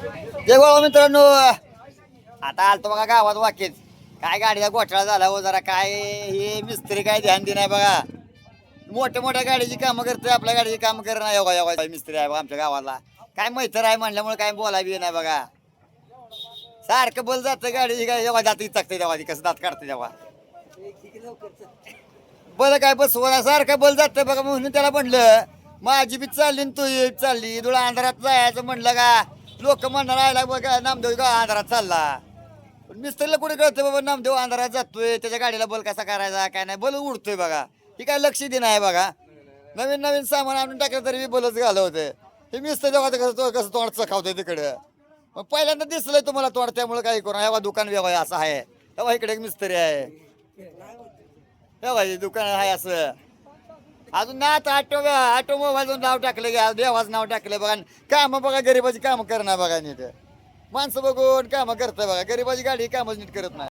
जय बाबा मित्रांनो, आता आलतो बघा गावात वाकेत. काय गाडीचा घोटाळा झाला हो, जरा काय हे मिस्त्री काय ध्यान दिनाय बघा. मोठ्या मोठ्या गाडीची कामं करतोय, आपल्या गाडीची कामं करणार योगा योगा मिस्त्री आहे बघा आमच्या गावाला. काय मैत्र आहे म्हणल्यामुळे काय बोलावी नाही बघा. सारखं बोल जातं गाडीची, काय योगा जाती चकते तेव्हा ती कसं दात काढते तेव्हा बरं काय बसवणार सारखं बोल जातं बघा. म्हणून त्याला म्हणलं माझी बी चालली तू चालली, तुला अंधारात जायचं म्हणलं का लोक म्हणणार आयला बघा नामदेव का अंधारात चालला. पण मिस्त्रीला कुठे कळतं बाबा नामदेव अंधारात जातोय, त्याच्या गाडीला बोल कसा करायचा काय नाही, बोल उडतोय बघा. ही काय लक्ष देणं आहे बघा. नवीन नवीन सामान आणून टाकलं तरी मी बोलच घालं होतं. हे मिस्त्री जेव्हा कसं तोंड चखावतोय तिकडं. मग पहिल्यांदा दिसलंय तुम्हाला तोंड, त्यामुळे काही करू नका. दुकान व्यवहार असं आहे तेव्हा इकडे एक मिस्त्री आहे तेव्हा दुकान आहे असं. अजून ना आता ऑटोमोबाईलचं नाव टाकलं घ्या, देवाचं नाव टाकलं बघा. कामं बघा, गरीबाची कामं करणं बघा नीट. माणसं बघून कामं करतं बघा, गरीबाची गाडी कामच नीट करत नाही.